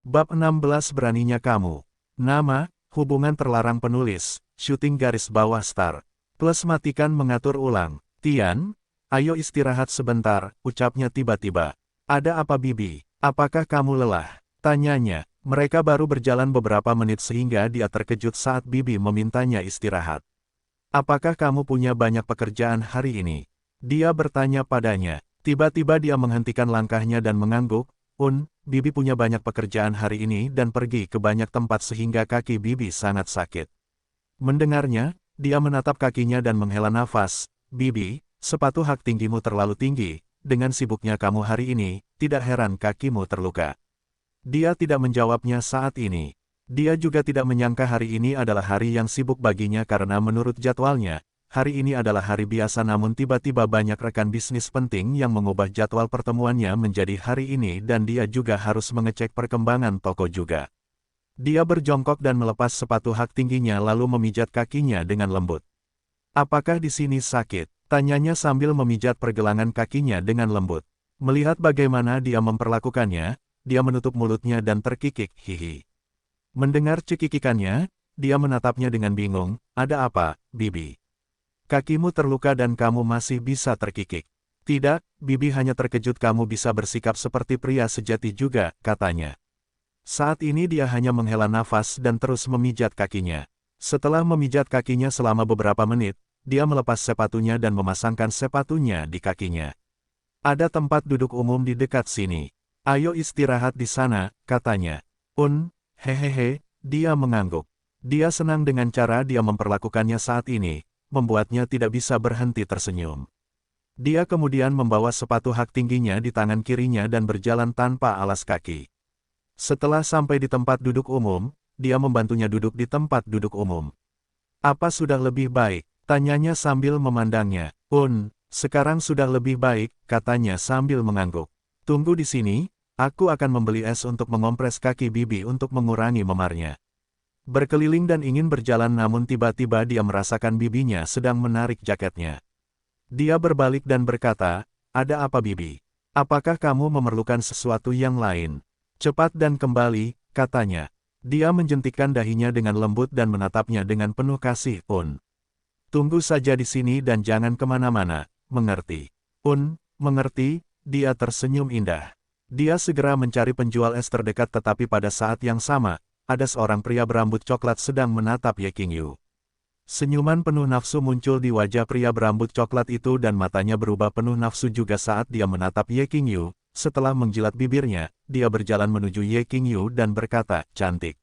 Bab 16 Beraninya Kamu. Nama, hubungan terlarang penulis, syuting garis bawah star. Plus matikan mengatur ulang. Tian, ayo istirahat sebentar, ucapnya tiba-tiba. Ada apa Bibi? Apakah kamu lelah? Tanyanya. Mereka baru berjalan beberapa menit sehingga dia terkejut saat Bibi memintanya istirahat. Apakah kamu punya banyak pekerjaan hari ini? Dia bertanya padanya. Tiba-tiba dia menghentikan langkahnya dan mengangguk. Bibi punya banyak pekerjaan hari ini dan pergi ke banyak tempat sehingga kaki Bibi sangat sakit. Mendengarnya, dia menatap kakinya dan menghela nafas. Bibi, sepatu hak tinggimu terlalu tinggi, dengan sibuknya kamu hari ini, tidak heran kakimu terluka. Dia tidak menjawabnya saat ini. Dia juga tidak menyangka hari ini adalah hari yang sibuk baginya karena menurut jadwalnya, hari ini adalah hari biasa namun tiba-tiba banyak rekan bisnis penting yang mengubah jadwal pertemuannya menjadi hari ini dan dia juga harus mengecek perkembangan toko juga. Dia berjongkok dan melepas sepatu hak tingginya lalu memijat kakinya dengan lembut. Apakah di sini sakit? Tanyanya sambil memijat pergelangan kakinya dengan lembut. Melihat bagaimana dia memperlakukannya, dia menutup mulutnya dan terkikik, hihi. Mendengar cekikikannya, dia menatapnya dengan bingung. Ada apa, Bibi? Kakimu terluka dan kamu masih bisa terkikik. Tidak, Bibi hanya terkejut kamu bisa bersikap seperti pria sejati juga, katanya. Saat ini dia hanya menghela nafas dan terus memijat kakinya. Setelah memijat kakinya selama beberapa menit, dia melepas sepatunya dan memasangkan sepatunya di kakinya. Ada tempat duduk umum di dekat sini. Ayo istirahat di sana, katanya. Hehehe, dia mengangguk. Dia senang dengan cara dia memperlakukannya saat ini. Membuatnya tidak bisa berhenti tersenyum. Dia kemudian membawa sepatu hak tingginya di tangan kirinya dan berjalan tanpa alas kaki. Setelah sampai di tempat duduk umum, dia membantunya duduk di tempat duduk umum. Apa sudah lebih baik? Tanyanya sambil memandangnya. Sekarang sudah lebih baik, katanya sambil mengangguk. Tunggu di sini, aku akan membeli es untuk mengompres kaki Bibi untuk mengurangi memarnya. Berkeliling dan ingin berjalan namun tiba-tiba dia merasakan bibinya sedang menarik jaketnya. Dia berbalik dan berkata, ada apa Bibi? Apakah kamu memerlukan sesuatu yang lain? Cepat dan kembali, katanya. Dia menjentikkan dahinya dengan lembut dan menatapnya dengan penuh kasih. Tunggu saja di sini dan jangan kemana-mana, mengerti? Mengerti, dia tersenyum indah. Dia segera mencari penjual es terdekat tetapi pada saat yang sama, ada seorang pria berambut coklat sedang menatap Ye Qingyu. Senyuman penuh nafsu muncul di wajah pria berambut coklat itu dan matanya berubah penuh nafsu juga saat dia menatap Ye Qingyu. Setelah menjilat bibirnya, dia berjalan menuju Ye Qingyu dan berkata, cantik.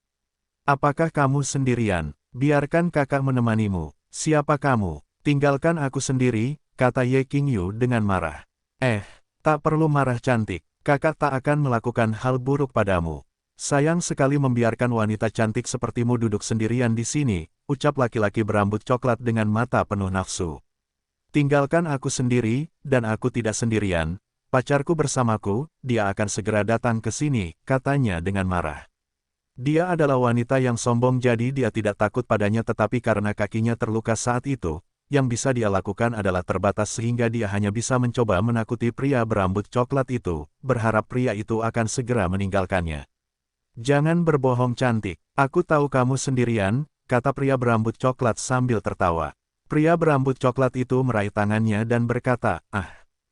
Apakah kamu sendirian? Biarkan kakak menemanimu. Siapa kamu? Tinggalkan aku sendiri, kata Ye Qingyu dengan marah. Tak perlu marah cantik. Kakak tak akan melakukan hal buruk padamu. Sayang sekali membiarkan wanita cantik sepertimu duduk sendirian di sini, ucap laki-laki berambut coklat dengan mata penuh nafsu. Tinggalkan aku sendiri, dan aku tidak sendirian. Pacarku bersamaku, dia akan segera datang ke sini, katanya dengan marah. Dia adalah wanita yang sombong jadi dia tidak takut padanya tetapi karena kakinya terluka saat itu, yang bisa dia lakukan adalah terbatas sehingga dia hanya bisa mencoba menakuti pria berambut coklat itu, berharap pria itu akan segera meninggalkannya. Jangan berbohong cantik, aku tahu kamu sendirian, kata pria berambut coklat sambil tertawa. Pria berambut coklat itu meraih tangannya dan berkata,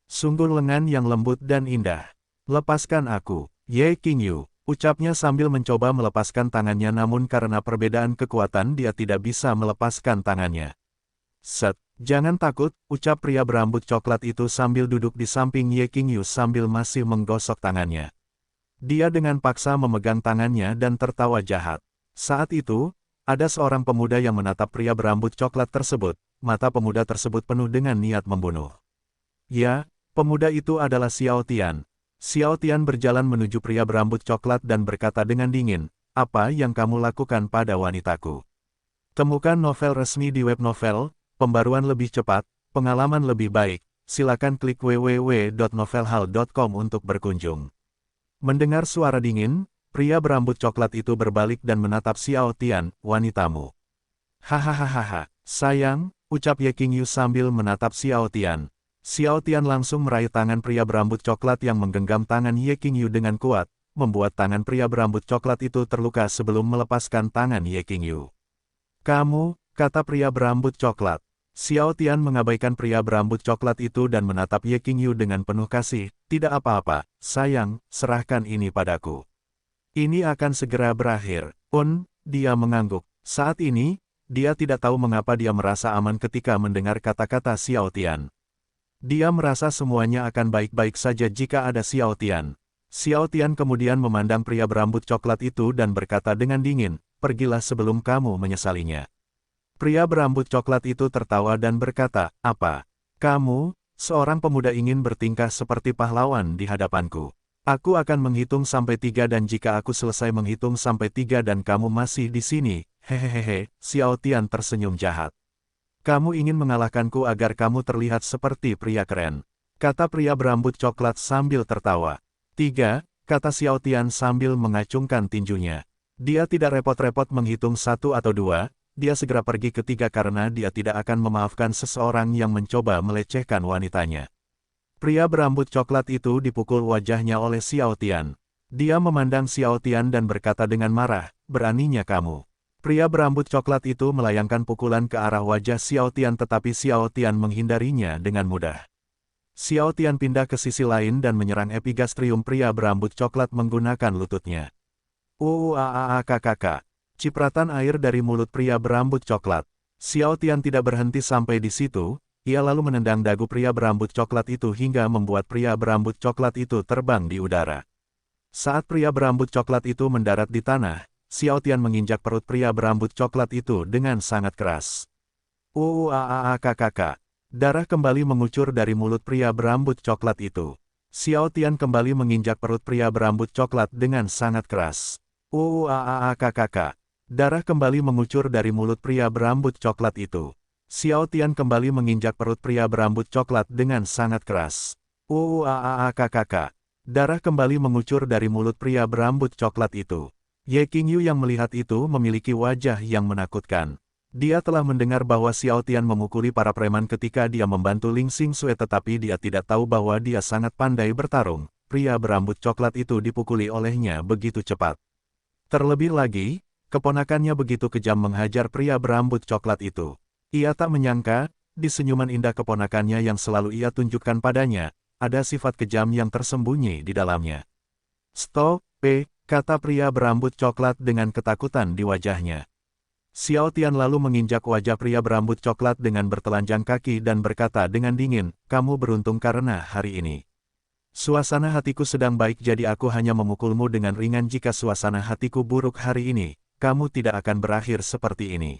sungguh lengan yang lembut dan indah. Lepaskan aku, Ye Qingyu, ucapnya sambil mencoba melepaskan tangannya namun karena perbedaan kekuatan dia tidak bisa melepaskan tangannya. Jangan takut, ucap pria berambut coklat itu sambil duduk di samping Ye Qingyu sambil masih menggosok tangannya. Dia dengan paksa memegang tangannya dan tertawa jahat. Saat itu, ada seorang pemuda yang menatap pria berambut coklat tersebut, mata pemuda tersebut penuh dengan niat membunuh. Ya, pemuda itu adalah Xiao Tian. Xiao Tian berjalan menuju pria berambut coklat dan berkata dengan dingin, apa yang kamu lakukan pada wanitaku? Temukan novel resmi di web novel, pembaruan lebih cepat, pengalaman lebih baik, silakan klik www.novelhal.com untuk berkunjung. Mendengar suara dingin, pria berambut coklat itu berbalik dan menatap Xiao Tian, wanitamu. Hahaha, sayang, ucap Ye Qingyu sambil menatap Xiao Tian. Xiao Tian langsung meraih tangan pria berambut coklat yang menggenggam tangan Ye Qingyu dengan kuat, membuat tangan pria berambut coklat itu terluka sebelum melepaskan tangan Ye Qingyu. "Kamu," kata pria berambut coklat. Xiao Tian mengabaikan pria berambut coklat itu dan menatap Ye Qingyu dengan penuh kasih. "Tidak apa-apa, sayang, serahkan ini padaku. Ini akan segera berakhir." Dia mengangguk. Saat ini, dia tidak tahu mengapa dia merasa aman ketika mendengar kata-kata Xiao Tian. Dia merasa semuanya akan baik-baik saja jika ada Xiao Tian. Xiao Tian kemudian memandang pria berambut coklat itu dan berkata dengan dingin, "Pergilah sebelum kamu menyesalinya." Pria berambut coklat itu tertawa dan berkata, "Apa? Kamu, seorang pemuda ingin bertingkah seperti pahlawan di hadapanku? Aku akan menghitung sampai 3 dan jika aku selesai menghitung sampai 3 dan kamu masih di sini, hehehe." Xiao Tian tersenyum jahat. "Kamu ingin mengalahkanku agar kamu terlihat seperti pria keren," kata pria berambut coklat sambil tertawa. "3, kata Xiao Tian sambil mengacungkan tinjunya. Dia tidak repot-repot menghitung 1 atau 2, dia segera pergi ke 3 karena dia tidak akan memaafkan seseorang yang mencoba melecehkan wanitanya. Pria berambut coklat itu dipukul wajahnya oleh Xiao Tian. Dia memandang Xiao Tian dan berkata dengan marah, "Beraninya kamu." Pria berambut coklat itu melayangkan pukulan ke arah wajah Xiao Tian tetapi Xiao Tian menghindarinya dengan mudah. Xiao Tian pindah ke sisi lain dan menyerang epigastrium pria berambut coklat menggunakan lututnya. Kakak. Cipratan air dari mulut pria berambut coklat. Xiao Tian tidak berhenti sampai di situ, ia lalu menendang dagu pria berambut coklat itu hingga membuat pria berambut coklat itu terbang di udara. Saat pria berambut coklat itu mendarat di tanah, Xiao Tian menginjak perut pria berambut coklat itu dengan sangat keras. Kakak. Darah kembali mengucur dari mulut pria berambut coklat itu. Xiao Tian kembali menginjak perut pria berambut coklat dengan sangat keras. Kakak. Darah kembali mengucur dari mulut pria berambut coklat itu. Xiao Tian kembali menginjak perut pria berambut coklat dengan sangat keras. Kakak. Darah kembali mengucur dari mulut pria berambut coklat itu. Ye Qingyu yang melihat itu memiliki wajah yang menakutkan. Dia telah mendengar bahwa Xiao Tian memukuli para preman ketika dia membantu Ling Xingxue tetapi dia tidak tahu bahwa dia sangat pandai bertarung. Pria berambut coklat itu dipukuli olehnya begitu cepat. Terlebih lagi, keponakannya begitu kejam menghajar pria berambut coklat itu. Ia tak menyangka, di senyuman indah keponakannya yang selalu ia tunjukkan padanya, ada sifat kejam yang tersembunyi di dalamnya. "Stop, kata pria berambut coklat dengan ketakutan di wajahnya. Xiao Tian lalu menginjak wajah pria berambut coklat dengan bertelanjang kaki dan berkata dengan dingin, "Kamu beruntung karena hari ini. Suasana hatiku sedang baik jadi aku hanya memukulmu dengan ringan jika suasana hatiku buruk hari ini, kamu tidak akan berakhir seperti ini."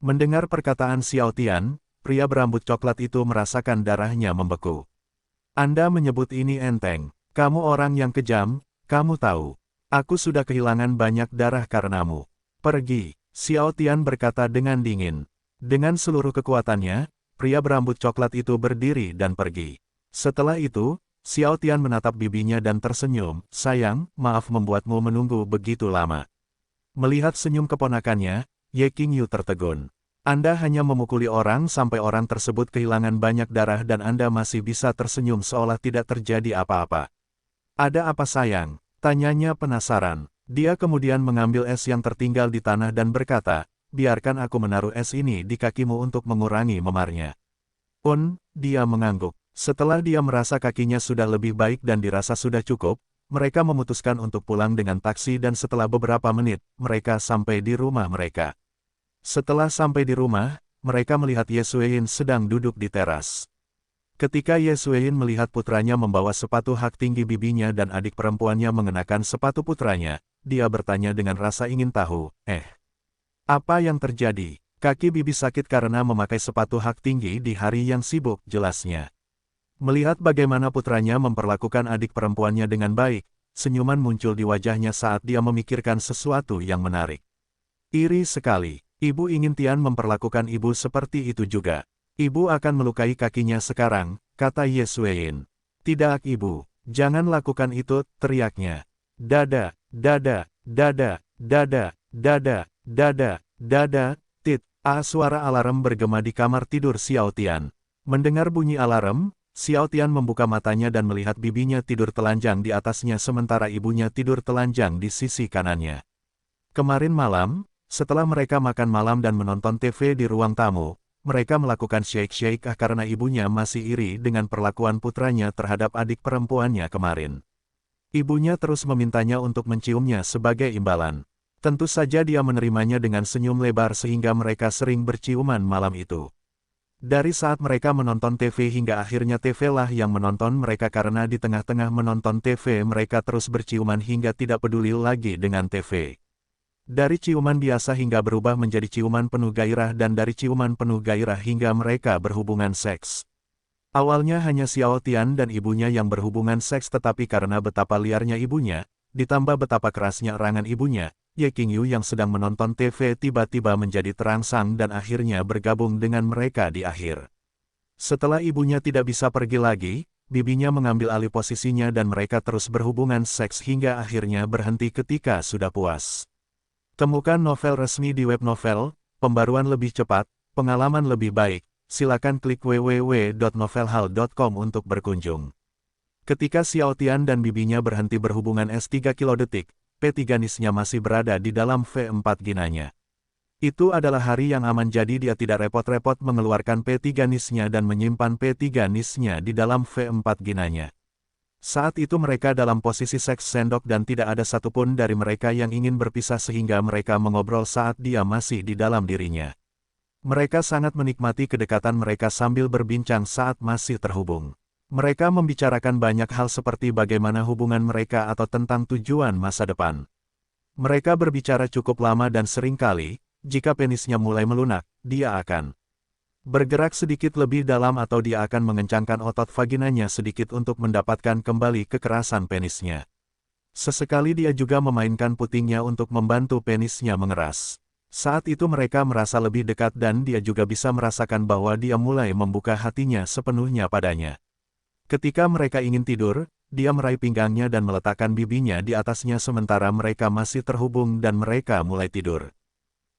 Mendengar perkataan Xiao Tian, pria berambut coklat itu merasakan darahnya membeku. "Anda menyebut ini enteng. Kamu orang yang kejam, kamu tahu. Aku sudah kehilangan banyak darah karenamu. Pergi." Xiao Tian berkata dengan dingin. Dengan seluruh kekuatannya, pria berambut coklat itu berdiri dan pergi. Setelah itu, Xiao Tian menatap bibinya dan tersenyum, "Sayang, maaf membuatmu menunggu begitu lama." Melihat senyum keponakannya, Ye Qingyu tertegun. "Anda hanya memukuli orang sampai orang tersebut kehilangan banyak darah dan Anda masih bisa tersenyum seolah tidak terjadi apa-apa. Ada apa sayang?" Tanyanya penasaran. Dia kemudian mengambil es yang tertinggal di tanah dan berkata, "Biarkan aku menaruh es ini di kakimu untuk mengurangi memarnya." Dia mengangguk. Setelah dia merasa kakinya sudah lebih baik dan dirasa sudah cukup, mereka memutuskan untuk pulang dengan taksi dan setelah beberapa menit, mereka sampai di rumah mereka. Setelah sampai di rumah, mereka melihat Ye Xueyin sedang duduk di teras. Ketika Ye Xueyin melihat putranya membawa sepatu hak tinggi bibinya dan adik perempuannya mengenakan sepatu putranya, dia bertanya dengan rasa ingin tahu, apa yang terjadi? Kaki bibi sakit karena memakai sepatu hak tinggi di hari yang sibuk, jelasnya." Melihat bagaimana putranya memperlakukan adik perempuannya dengan baik, senyuman muncul di wajahnya saat dia memikirkan sesuatu yang menarik. "Iri sekali. Ibu ingin Tian memperlakukan ibu seperti itu juga. Ibu akan melukai kakinya sekarang," kata Ye Xueyin. "Tidak ibu, jangan lakukan itu," teriaknya. "Dada, dada, dada, dada, dada, dada, dada, tit." Suara alarm bergema di kamar tidur Xiao Tian. Mendengar bunyi alarm, Xiao Tian membuka matanya dan melihat bibinya tidur telanjang di atasnya sementara ibunya tidur telanjang di sisi kanannya. Kemarin malam, setelah mereka makan malam dan menonton TV di ruang tamu, mereka melakukan shake-shake karena ibunya masih iri dengan perlakuan putranya terhadap adik perempuannya kemarin. Ibunya terus memintanya untuk menciumnya sebagai imbalan. Tentu saja dia menerimanya dengan senyum lebar sehingga mereka sering berciuman malam itu. Dari saat mereka menonton TV hingga akhirnya TV lah yang menonton mereka karena di tengah-tengah menonton TV mereka terus berciuman hingga tidak peduli lagi dengan TV. Dari ciuman biasa hingga berubah menjadi ciuman penuh gairah dan dari ciuman penuh gairah hingga mereka berhubungan seks. Awalnya hanya Xiao Tian dan ibunya yang berhubungan seks tetapi karena betapa liarnya ibunya, ditambah betapa kerasnya erangan ibunya, Ye Qingyu yang sedang menonton TV tiba-tiba menjadi terangsang dan akhirnya bergabung dengan mereka di akhir. Setelah ibunya tidak bisa pergi lagi, bibinya mengambil alih posisinya dan mereka terus berhubungan seks hingga akhirnya berhenti ketika sudah puas. Temukan novel resmi di web novel, pembaruan lebih cepat, pengalaman lebih baik, silakan klik www.novelhal.com untuk berkunjung. Ketika Xiao Tian dan bibinya berhenti berhubungan S3 kilodetik, P3 nisnya masih berada di dalam V4 ginanya. Itu adalah hari yang aman jadi dia tidak repot-repot mengeluarkan P3 nisnya dan menyimpan P3 nisnya di dalam V4 ginanya. Saat itu mereka dalam posisi seks sendok dan tidak ada satupun dari mereka yang ingin berpisah sehingga mereka mengobrol saat dia masih di dalam dirinya. Mereka sangat menikmati kedekatan mereka sambil berbincang saat masih terhubung. Mereka membicarakan banyak hal seperti bagaimana hubungan mereka atau tentang tujuan masa depan. Mereka berbicara cukup lama dan seringkali, jika penisnya mulai melunak, dia akan bergerak sedikit lebih dalam atau dia akan mengencangkan otot vaginanya sedikit untuk mendapatkan kembali kekerasan penisnya. Sesekali dia juga memainkan putingnya untuk membantu penisnya mengeras. Saat itu mereka merasa lebih dekat dan dia juga bisa merasakan bahwa dia mulai membuka hatinya sepenuhnya padanya. Ketika mereka ingin tidur, dia meraih pinggangnya dan meletakkan bibinya di atasnya sementara mereka masih terhubung dan mereka mulai tidur.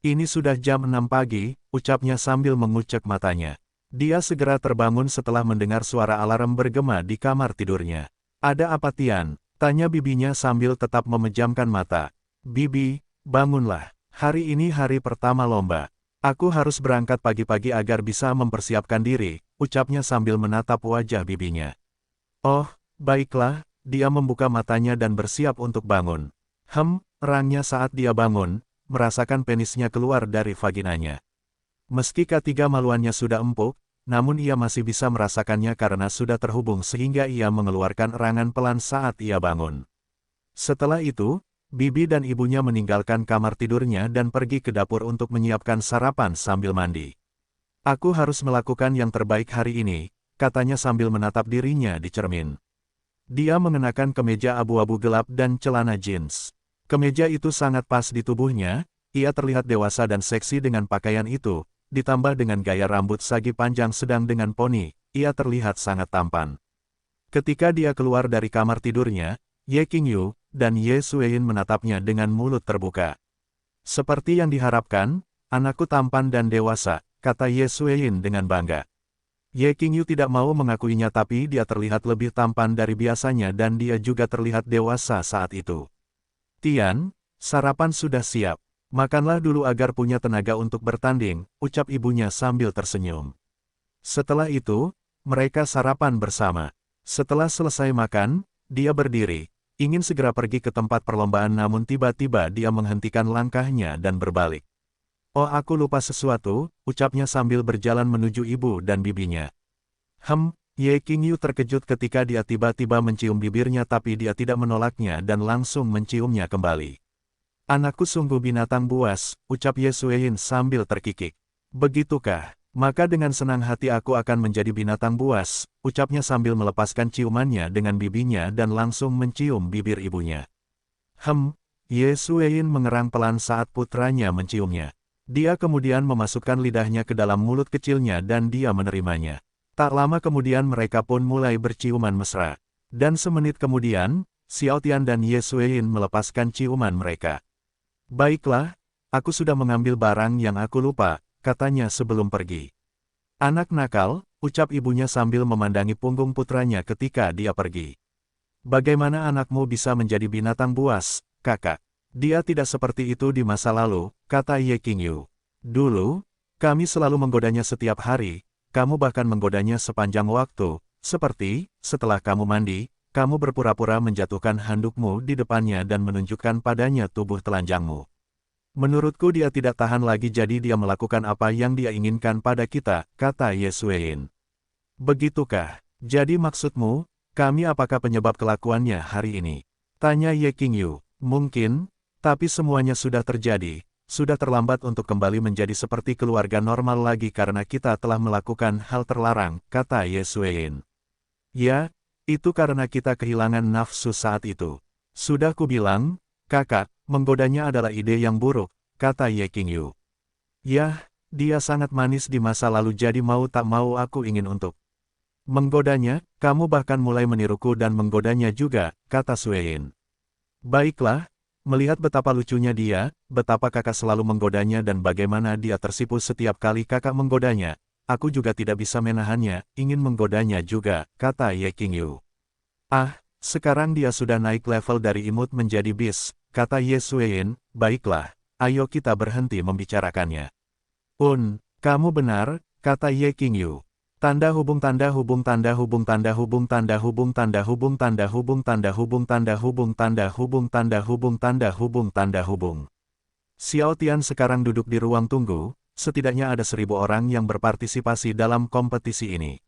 Ini sudah jam 6 pagi, ucapnya sambil mengucek matanya. Dia segera terbangun setelah mendengar suara alarm bergema di kamar tidurnya. Ada apa Tian? Tanya bibinya sambil tetap memejamkan mata. Bibi, bangunlah. Hari ini hari pertama lomba. Aku harus berangkat pagi-pagi agar bisa mempersiapkan diri, ucapnya sambil menatap wajah bibinya. Oh, baiklah, dia membuka matanya dan bersiap untuk bangun. Erangnya saat dia bangun, merasakan penisnya keluar dari vaginanya. Meski ketiga maluannya sudah empuk, namun ia masih bisa merasakannya karena sudah terhubung sehingga ia mengeluarkan erangan pelan saat ia bangun. Setelah itu, bibi dan ibunya meninggalkan kamar tidurnya dan pergi ke dapur untuk menyiapkan sarapan sambil mandi. Aku harus melakukan yang terbaik hari ini, katanya sambil menatap dirinya di cermin. Dia mengenakan kemeja abu-abu gelap dan celana jeans. Kemeja itu sangat pas di tubuhnya, ia terlihat dewasa dan seksi dengan pakaian itu, ditambah dengan gaya rambut sagi panjang sedang dengan poni, ia terlihat sangat tampan. Ketika dia keluar dari kamar tidurnya, Ye Qingyu dan Ye Xueyin menatapnya dengan mulut terbuka. Seperti yang diharapkan, anakku tampan dan dewasa, kata Ye Xueyin dengan bangga. Ye Qingyu tidak mau mengakuinya tapi dia terlihat lebih tampan dari biasanya dan dia juga terlihat dewasa saat itu. Tian, sarapan sudah siap. Makanlah dulu agar punya tenaga untuk bertanding, ucap ibunya sambil tersenyum. Setelah itu, mereka sarapan bersama. Setelah selesai makan, dia berdiri, ingin segera pergi ke tempat perlombaan namun tiba-tiba dia menghentikan langkahnya dan berbalik. Oh aku lupa sesuatu, ucapnya sambil berjalan menuju ibu dan bibinya. Ye Qingyu terkejut ketika dia tiba-tiba mencium bibirnya tapi dia tidak menolaknya dan langsung menciumnya kembali. Anakku sungguh binatang buas, ucap Ye Xueyin sambil terkikik. Begitukah? Maka dengan senang hati aku akan menjadi binatang buas, ucapnya sambil melepaskan ciumannya dengan bibinya dan langsung mencium bibir ibunya. Ye Xueyin mengerang pelan saat putranya menciumnya. Dia kemudian memasukkan lidahnya ke dalam mulut kecilnya dan dia menerimanya. Tak lama kemudian mereka pun mulai berciuman mesra. Dan semenit kemudian, Xiao Tian dan Ye Xueyin melepaskan ciuman mereka. Baiklah, aku sudah mengambil barang yang aku lupa, katanya sebelum pergi. Anak nakal, ucap ibunya sambil memandangi punggung putranya ketika dia pergi. Bagaimana anakmu bisa menjadi binatang buas, kakak? Dia tidak seperti itu di masa lalu, kata Ye Qingyu. Dulu, kami selalu menggodanya setiap hari, kamu bahkan menggodanya sepanjang waktu, seperti, setelah kamu mandi, kamu berpura-pura menjatuhkan handukmu di depannya dan menunjukkan padanya tubuh telanjangmu. Menurutku dia tidak tahan lagi jadi dia melakukan apa yang dia inginkan pada kita, kata Ye Xueyin. Begitukah? Jadi maksudmu, kami apakah penyebab kelakuannya hari ini? Tanya Ye Qingyu. Mungkin, tapi semuanya sudah terjadi, sudah terlambat untuk kembali menjadi seperti keluarga normal lagi karena kita telah melakukan hal terlarang, kata Ye Xueyin. Ya, itu karena kita kehilangan nafsu saat itu. Sudah kubilang, kakak, menggodanya adalah ide yang buruk, kata Ye Qingyu. Yah, dia sangat manis di masa lalu jadi mau tak mau aku ingin untuk menggodanya, kamu bahkan mulai meniruku dan menggodanya juga, kata Xueyin. Baiklah, melihat betapa lucunya dia, betapa kakak selalu menggodanya dan bagaimana dia tersipu setiap kali kakak menggodanya, aku juga tidak bisa menahannya, ingin menggodanya juga, kata Ye Qingyu. Ah, sekarang dia sudah naik level dari imut menjadi bis, kata Ye Xueyin, baiklah, ayo kita berhenti membicarakannya. Kamu benar, kata Ye Qingyu. Tanda hubung tanda hubung tanda hubung tanda hubung tanda hubung tanda hubung tanda hubung tanda hubung tanda hubung tanda hubung tanda hubung tanda hubung tanda hubung. Xiao Tian sekarang duduk di ruang tunggu, setidaknya ada 1000 orang yang berpartisipasi dalam kompetisi ini.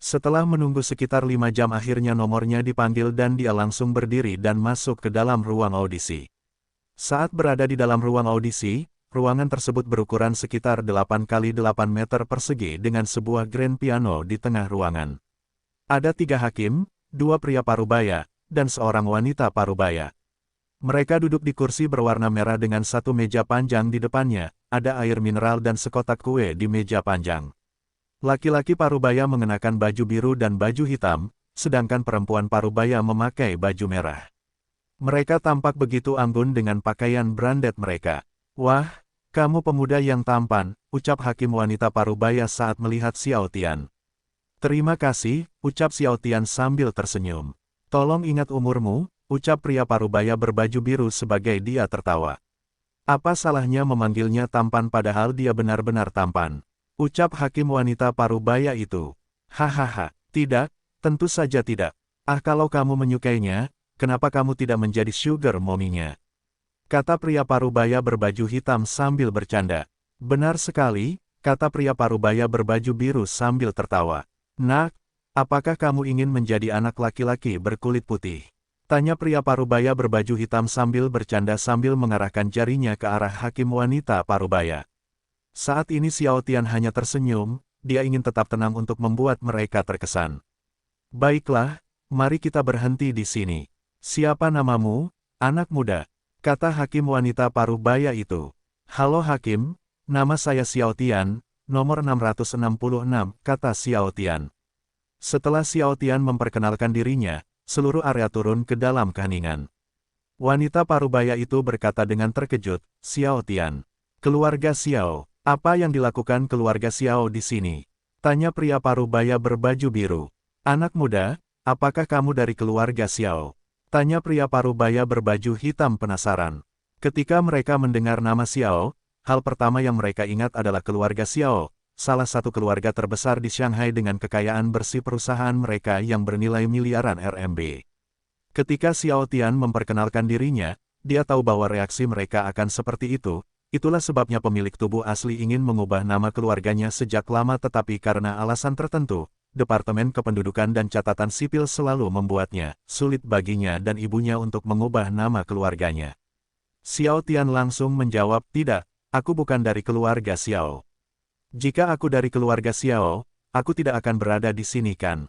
Setelah menunggu sekitar 5 jam akhirnya nomornya dipanggil dan dia langsung berdiri dan masuk ke dalam ruang audisi. Saat berada di dalam ruang audisi, ruangan tersebut berukuran sekitar 8 kali 8 meter persegi dengan sebuah grand piano di tengah ruangan. Ada 3 hakim, 2 pria parubaya, dan seorang wanita parubaya. Mereka duduk di kursi berwarna merah dengan satu meja panjang di depannya, ada air mineral dan sekotak kue di meja panjang. Laki-laki parubaya mengenakan baju biru dan baju hitam, sedangkan perempuan parubaya memakai baju merah. Mereka tampak begitu anggun dengan pakaian branded mereka. Wah, kamu pemuda yang tampan, ucap hakim wanita parubaya saat melihat Xiao Tian. Terima kasih, ucap Xiao Tian sambil tersenyum. Tolong ingat umurmu, ucap pria parubaya berbaju biru sebagai dia tertawa. Apa salahnya memanggilnya tampan padahal dia benar-benar tampan? Ucap hakim wanita parubaya itu. Hahaha, tidak, tentu saja tidak. Ah kalau kamu menyukainya, kenapa kamu tidak menjadi sugar mommy-nya? Kata pria parubaya berbaju hitam sambil bercanda. Benar sekali, kata pria parubaya berbaju biru sambil tertawa. Nak, apakah kamu ingin menjadi anak laki-laki berkulit putih? Tanya pria parubaya berbaju hitam sambil bercanda sambil mengarahkan jarinya ke arah hakim wanita parubaya. Saat ini Xiao Tian hanya tersenyum, dia ingin tetap tenang untuk membuat mereka terkesan. Baiklah, mari kita berhenti di sini. Siapa namamu, anak muda? Kata hakim wanita parubaya itu. Halo hakim, nama saya Xiao Tian, nomor 666, kata Xiao Tian. Setelah Xiao Tian memperkenalkan dirinya, seluruh area turun ke dalam keheningan. Wanita parubaya itu berkata dengan terkejut, Xiao Tian. Keluarga Xiao, apa yang dilakukan keluarga Xiao di sini? Tanya pria parubaya berbaju biru. Anak muda, apakah kamu dari keluarga Xiao? Tanya pria parubaya berbaju hitam penasaran. Ketika mereka mendengar nama Xiao, hal pertama yang mereka ingat adalah keluarga Xiao, salah satu keluarga terbesar di Shanghai dengan kekayaan bersih perusahaan mereka yang bernilai miliaran RMB. Ketika Xiao Tian memperkenalkan dirinya, dia tahu bahwa reaksi mereka akan seperti itu, itulah sebabnya pemilik tubuh asli ingin mengubah nama keluarganya sejak lama tetapi karena alasan tertentu, Departemen Kependudukan dan Catatan Sipil selalu membuatnya sulit baginya dan ibunya untuk mengubah nama keluarganya. Xiao Tian langsung menjawab, tidak, aku bukan dari keluarga Xiao. Jika aku dari keluarga Xiao, aku tidak akan berada di sini kan?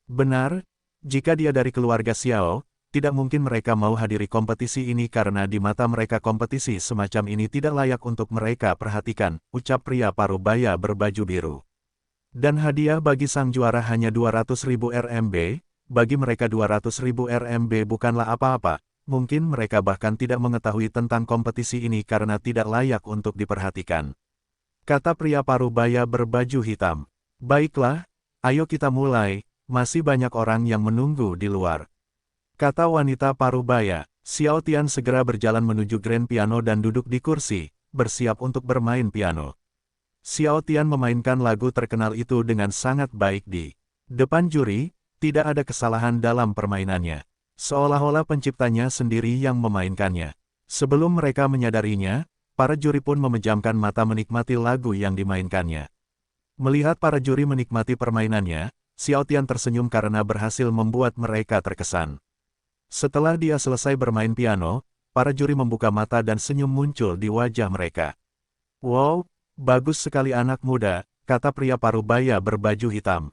Benar, jika dia dari keluarga Xiao, tidak mungkin mereka mau hadiri kompetisi ini karena di mata mereka kompetisi semacam ini tidak layak untuk mereka perhatikan, ucap pria parubaya berbaju biru. Dan hadiah bagi sang juara hanya 200.000 RMB, bagi mereka 200.000 RMB bukanlah apa-apa, mungkin mereka bahkan tidak mengetahui tentang kompetisi ini karena tidak layak untuk diperhatikan. Kata pria parubaya berbaju hitam. Baiklah, Ayo kita mulai, masih banyak orang yang menunggu di luar. Kata wanita parubaya. Xiao Tian segera berjalan menuju grand piano dan duduk di kursi, bersiap untuk bermain piano. Xiao Tian memainkan lagu terkenal itu dengan sangat baik di depan juri, tidak ada kesalahan dalam permainannya. Seolah-olah penciptanya sendiri yang memainkannya. Sebelum mereka menyadarinya, para juri pun memejamkan mata menikmati lagu yang dimainkannya. Melihat para juri menikmati permainannya, Xiao Tian tersenyum karena berhasil membuat mereka terkesan. Setelah dia selesai bermain piano, para juri membuka mata dan senyum muncul di wajah mereka. Wow, bagus sekali anak muda, kata pria parubaya berbaju hitam.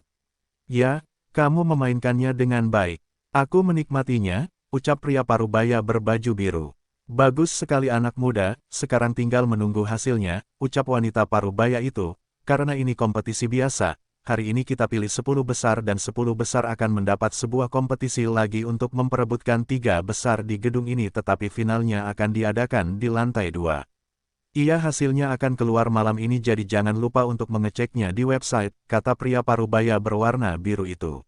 Ya, kamu memainkannya dengan baik. Aku menikmatinya, ucap pria parubaya berbaju biru. Bagus sekali anak muda, sekarang tinggal menunggu hasilnya, ucap wanita parubaya itu, karena ini kompetisi biasa. Hari ini kita pilih 10 besar dan 10 besar akan mendapat sebuah kompetisi lagi untuk memperebutkan 3 besar di gedung ini tetapi finalnya akan diadakan di lantai 2. Iya hasilnya akan keluar malam ini jadi jangan lupa untuk mengeceknya di website, kata pria parubaya berwarna biru itu.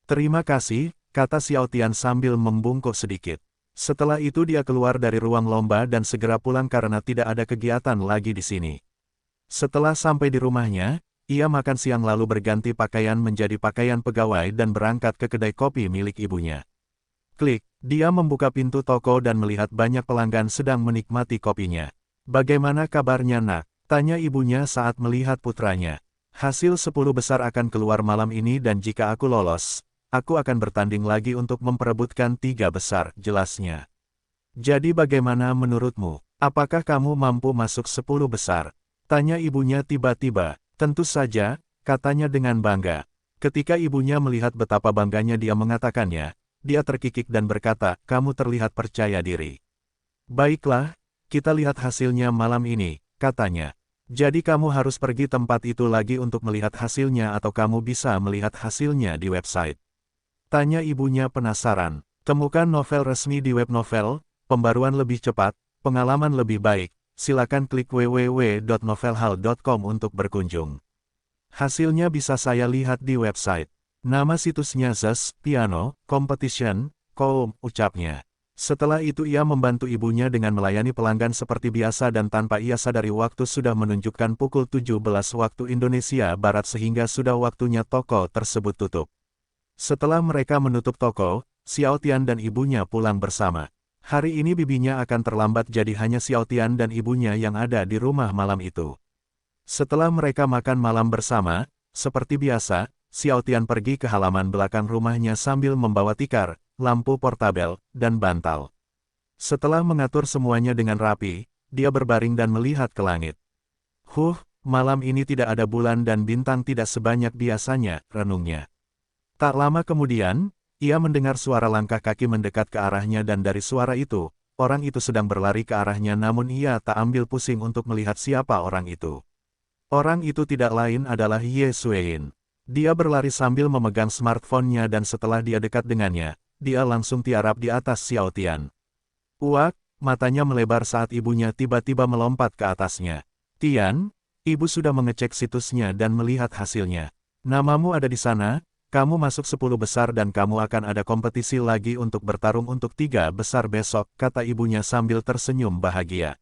Terima kasih, kata Xiao Tian sambil membungkuk sedikit. Setelah itu dia keluar dari ruang lomba dan segera pulang karena tidak ada kegiatan lagi di sini. Setelah sampai di rumahnya, ia makan siang lalu berganti pakaian menjadi pakaian pegawai dan berangkat ke kedai kopi milik ibunya. Klik, dia membuka pintu toko dan melihat banyak pelanggan sedang menikmati kopinya. Bagaimana kabarnya nak? Tanya ibunya saat melihat putranya. Hasil 10 besar akan keluar malam ini dan jika aku lolos, aku akan bertanding lagi untuk memperebutkan 3 besar, jelasnya. Jadi bagaimana menurutmu? Apakah kamu mampu masuk 10 besar? Tanya ibunya tiba-tiba. Tentu saja, katanya dengan bangga. Ketika ibunya melihat betapa bangganya dia mengatakannya, dia terkikik dan berkata, kamu terlihat percaya diri. Baiklah, kita lihat hasilnya malam ini, katanya. Jadi kamu harus pergi tempat itu lagi untuk melihat hasilnya atau kamu bisa melihat hasilnya di website. Tanya ibunya penasaran. Temukan novel resmi di web novel, pembaruan lebih cepat, pengalaman lebih baik. Silakan klik www.novelhall.com untuk berkunjung. Hasilnya bisa saya lihat di website. Nama situsnya Zes Piano Competition, ucapnya. Setelah itu ia membantu ibunya dengan melayani pelanggan seperti biasa dan tanpa ia sadari waktu sudah menunjukkan pukul 17 waktu Indonesia Barat sehingga sudah waktunya toko tersebut tutup. Setelah mereka menutup toko, Xiao Tian dan ibunya pulang bersama. Hari ini bibinya akan terlambat jadi hanya Xiao Tian dan ibunya yang ada di rumah malam itu. Setelah mereka makan malam bersama, seperti biasa, Xiao Tian pergi ke halaman belakang rumahnya sambil membawa tikar, lampu portabel, dan bantal. Setelah mengatur semuanya dengan rapi, dia berbaring dan melihat ke langit. Malam ini tidak ada bulan dan bintang tidak sebanyak biasanya, renungnya. Tak lama kemudian, ia mendengar suara langkah kaki mendekat ke arahnya dan dari suara itu, orang itu sedang berlari ke arahnya namun ia tak ambil pusing untuk melihat siapa orang itu. Orang itu tidak lain adalah Ye Xueyin. Dia berlari sambil memegang smartphone-nya dan setelah dia dekat dengannya, dia langsung tiarap di atas Xiao Tian. Uak, matanya melebar saat ibunya tiba-tiba melompat ke atasnya. Tian, ibu sudah mengecek situsnya dan melihat hasilnya. Namamu ada di sana. Kamu masuk 10 besar dan kamu akan ada kompetisi lagi untuk bertarung untuk 3 besar besok, kata ibunya sambil tersenyum bahagia.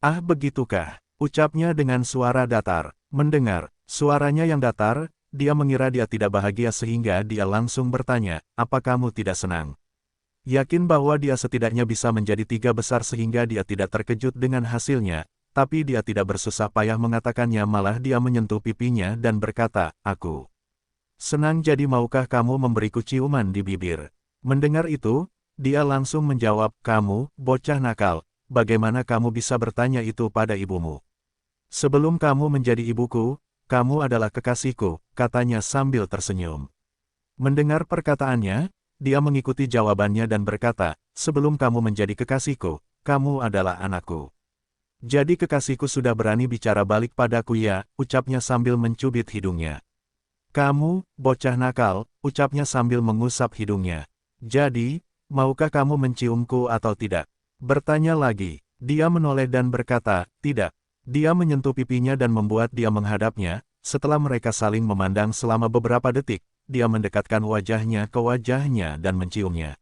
Ah begitukah? Ucapnya dengan suara datar. Mendengar suaranya yang datar, dia mengira dia tidak bahagia sehingga dia langsung bertanya, apa kamu tidak senang? Yakin bahwa dia setidaknya bisa menjadi 3 besar sehingga dia tidak terkejut dengan hasilnya, tapi dia tidak bersusah payah mengatakannya malah dia menyentuh pipinya dan berkata, aku senang jadi maukah kamu memberiku ciuman di bibir? Mendengar itu, dia langsung menjawab, kamu, bocah nakal, bagaimana kamu bisa bertanya itu pada ibumu? Sebelum kamu menjadi ibuku, kamu adalah kekasihku, katanya sambil tersenyum. Mendengar perkataannya, dia mengikuti jawabannya dan berkata, sebelum kamu menjadi kekasihku, kamu adalah anakku. Jadi kekasihku sudah berani bicara balik padaku ya, ucapnya sambil mencubit hidungnya. Kamu, bocah nakal, ucapnya sambil mengusap hidungnya. Jadi, maukah kamu menciumku atau tidak? Bertanya lagi, dia menoleh dan berkata, tidak. Dia menyentuh pipinya dan membuat dia menghadapnya, Setelah mereka saling memandang selama beberapa detik, dia mendekatkan wajahnya ke wajahnya dan menciumnya.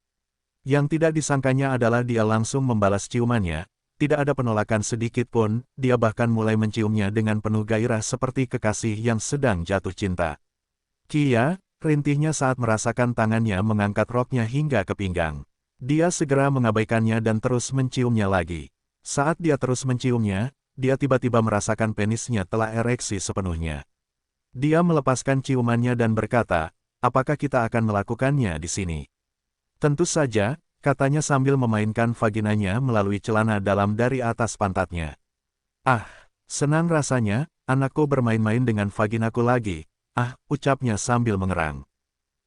Yang tidak disangkanya adalah dia langsung membalas ciumannya, tidak ada penolakan sedikit pun, dia bahkan mulai menciumnya dengan penuh gairah seperti kekasih yang sedang jatuh cinta. Kia, rintihnya saat merasakan tangannya mengangkat roknya hingga ke pinggang. Dia segera mengabaikannya dan terus menciumnya lagi. Saat dia terus menciumnya, dia tiba-tiba merasakan penisnya telah ereksi sepenuhnya. Dia melepaskan ciumannya dan berkata, apakah kita akan melakukannya di sini? Tentu saja, katanya sambil memainkan vaginanya melalui celana dalam dari atas pantatnya. Ah, senang rasanya, anakku bermain-main dengan vaginaku lagi, ucapnya sambil mengerang.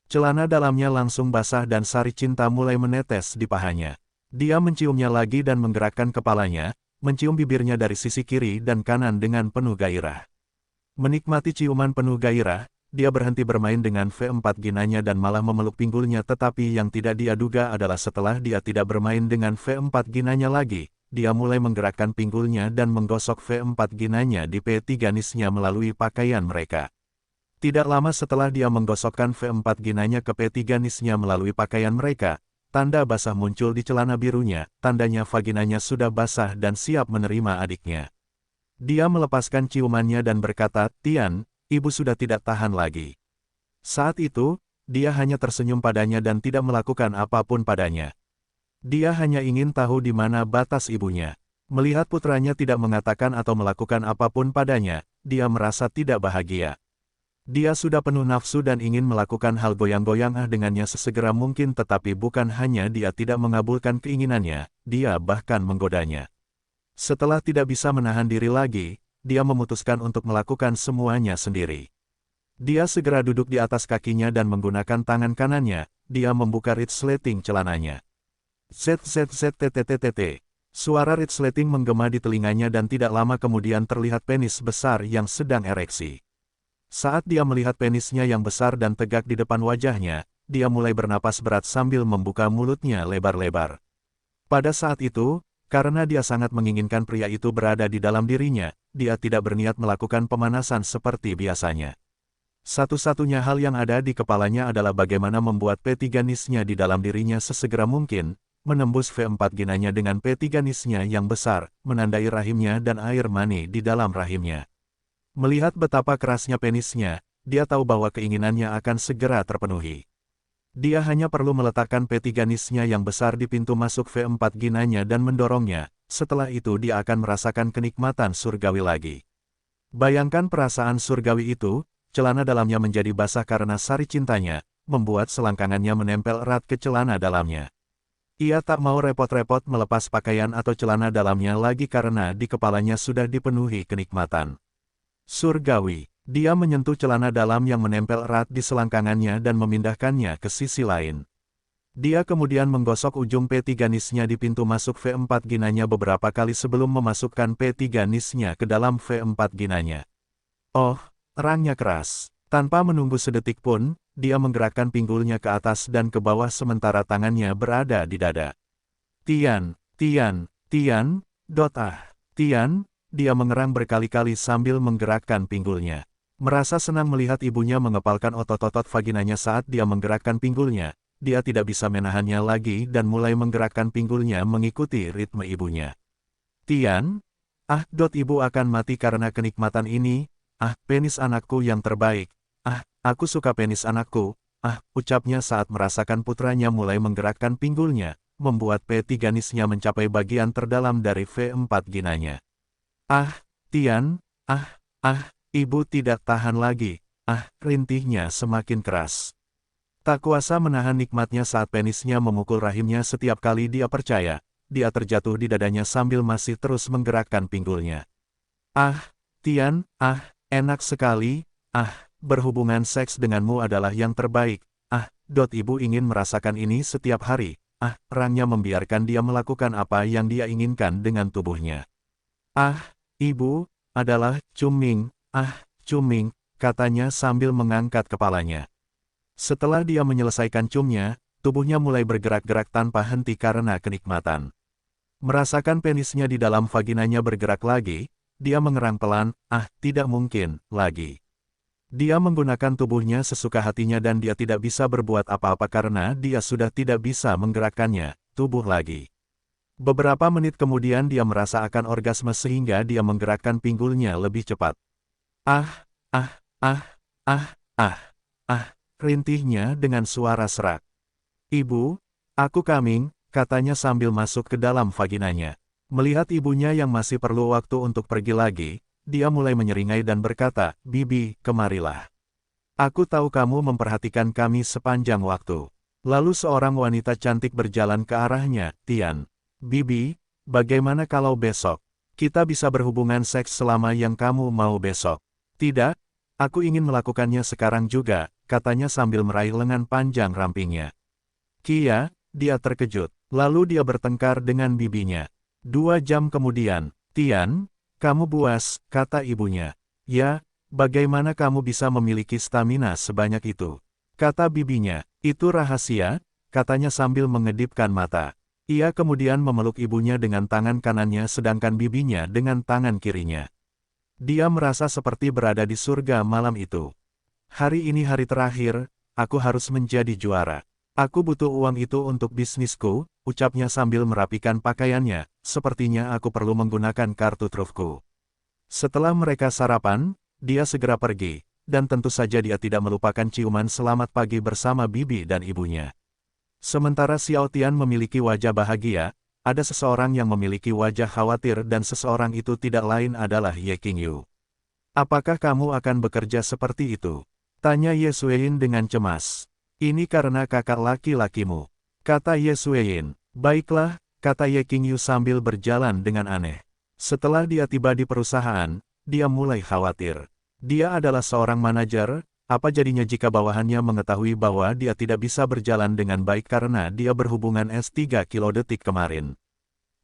Celana dalamnya langsung basah dan sari cinta mulai menetes di pahanya. Dia menciumnya lagi dan menggerakkan kepalanya, mencium bibirnya dari sisi kiri dan kanan dengan penuh gairah. Menikmati ciuman penuh gairah, dia berhenti bermain dengan V4 ginanya dan malah memeluk pinggulnya, tetapi yang tidak dia duga adalah setelah dia tidak bermain dengan V4 ginanya lagi, dia mulai menggerakkan pinggulnya dan menggosok V4 ginanya di P3 nisnya melalui pakaian mereka. Tidak lama setelah dia menggosokkan V4 ginanya ke P3 nisnya melalui pakaian mereka, tanda basah muncul di celana birunya, tandanya vaginanya sudah basah dan siap menerima adiknya. Dia melepaskan ciumannya dan berkata, Tian, ibu sudah tidak tahan lagi. Saat itu, dia hanya tersenyum padanya dan tidak melakukan apapun padanya. Dia hanya ingin tahu di mana batas ibunya. Melihat putranya tidak mengatakan atau melakukan apapun padanya, dia merasa tidak bahagia. Dia sudah penuh nafsu dan ingin melakukan hal goyang-goyang dengannya sesegera mungkin, tetapi bukan hanya dia tidak mengabulkan keinginannya, dia bahkan menggodanya. Setelah tidak bisa menahan diri lagi, dia memutuskan untuk melakukan semuanya sendiri. Dia segera duduk di atas kakinya dan menggunakan tangan kanannya, dia membuka resleting celananya. ZZZTTTT. Suara resleting menggema di telinganya dan tidak lama kemudian terlihat penis besar yang sedang ereksi. Saat dia melihat penisnya yang besar dan tegak di depan wajahnya, dia mulai bernapas berat sambil membuka mulutnya lebar-lebar. Pada saat itu, karena dia sangat menginginkan pria itu berada di dalam dirinya, dia tidak berniat melakukan pemanasan seperti biasanya. Satu-satunya hal yang ada di kepalanya adalah bagaimana membuat P3 nisnya di dalam dirinya sesegera mungkin, menembus V4 ginanya dengan P3 nisnya yang besar, menandai rahimnya dan air mani di dalam rahimnya. Melihat betapa kerasnya penisnya, dia tahu bahwa keinginannya akan segera terpenuhi. Dia hanya perlu meletakkan P3 nisnya yang besar di pintu masuk V4 ginanya dan mendorongnya, setelah itu dia akan merasakan kenikmatan surgawi lagi. Bayangkan perasaan surgawi itu, celana dalamnya menjadi basah karena sari cintanya, membuat selangkangannya menempel erat ke celana dalamnya. Ia tak mau repot-repot melepas pakaian atau celana dalamnya lagi karena di kepalanya sudah dipenuhi kenikmatan surgawi. Dia menyentuh celana dalam yang menempel erat di selangkangannya dan memindahkannya ke sisi lain. Dia kemudian menggosok ujung P3 nisnya di pintu masuk V4 ginanya beberapa kali sebelum memasukkan P3 nisnya ke dalam V4 ginanya. Oh, erangnya keras. Tanpa menunggu sedetik pun, dia menggerakkan pinggulnya ke atas dan ke bawah sementara tangannya berada di dada. Tian, Tian, Tian, Tian, dia mengerang berkali-kali sambil menggerakkan pinggulnya. Merasa senang melihat ibunya mengepalkan otot-otot vaginanya saat dia menggerakkan pinggulnya, dia tidak bisa menahannya lagi dan mulai menggerakkan pinggulnya mengikuti ritme ibunya. Tian, ibu akan mati karena kenikmatan ini, penis anakku yang terbaik, aku suka penis anakku, ucapnya saat merasakan putranya mulai menggerakkan pinggulnya, membuat P3 nisnya mencapai bagian terdalam dari V4 ginanya. Tian, ibu tidak tahan lagi, rintihnya semakin keras. Tak kuasa menahan nikmatnya saat penisnya memukul rahimnya setiap kali dia percaya, dia terjatuh di dadanya sambil masih terus menggerakkan pinggulnya. Tian, enak sekali, berhubungan seks denganmu adalah yang terbaik, ibu ingin merasakan ini setiap hari, erangnya membiarkan dia melakukan apa yang dia inginkan dengan tubuhnya. Ibu, adalah Cuming, Cuming, katanya sambil mengangkat kepalanya. Setelah dia menyelesaikan ciumnya, tubuhnya mulai bergerak-gerak tanpa henti karena kenikmatan. Merasakan penisnya di dalam vaginanya bergerak lagi, dia mengerang pelan, tidak mungkin, lagi. Dia menggunakan tubuhnya sesuka hatinya dan dia tidak bisa berbuat apa-apa karena dia sudah tidak bisa menggerakkannya, tubuh lagi. Beberapa menit kemudian dia merasa akan orgasme sehingga dia menggerakkan pinggulnya lebih cepat. Ah, ah, ah, ah, ah, ah, rintihnya dengan suara serak. Ibu, aku coming, katanya sambil masuk ke dalam vaginanya. Melihat ibunya yang masih perlu waktu untuk pergi lagi, dia mulai menyeringai dan berkata, Bibi, kemarilah. Aku tahu kamu memperhatikan kami sepanjang waktu. Lalu seorang wanita cantik berjalan ke arahnya, Tian. Bibi, bagaimana kalau besok? Kita bisa berhubungan seks selama yang kamu mau besok. Tidak, aku ingin melakukannya sekarang juga, katanya sambil meraih lengan panjang rampingnya. Kia, dia terkejut. Lalu dia bertengkar dengan bibinya. 2 jam kemudian, Tian, kamu buas, kata ibunya. Ya, bagaimana kamu bisa memiliki stamina sebanyak itu? Kata bibinya, itu rahasia, katanya sambil mengedipkan mata. Ia kemudian memeluk ibunya dengan tangan kanannya sedangkan bibinya dengan tangan kirinya. Dia merasa seperti berada di surga malam itu. Hari ini hari terakhir, aku harus menjadi juara. Aku butuh uang itu untuk bisnisku, ucapnya sambil merapikan pakaiannya, sepertinya aku perlu menggunakan kartu trufku. Setelah mereka sarapan, dia segera pergi, dan tentu saja dia tidak melupakan ciuman selamat pagi bersama bibi dan ibunya. Sementara Xiao Tian memiliki wajah bahagia, ada seseorang yang memiliki wajah khawatir dan seseorang itu tidak lain adalah Ye Qingyu. Apakah kamu akan bekerja seperti itu? Tanya Ye Xueyin dengan cemas. Ini karena kakak laki-lakimu, kata Ye Xueyin. Baiklah, kata Ye Qingyu sambil berjalan dengan aneh. Setelah dia tiba di perusahaan, dia mulai khawatir. Dia adalah seorang manajer, apa jadinya jika bawahannya mengetahui bahwa dia tidak bisa berjalan dengan baik karena dia berhubungan S3 kilodetik kemarin.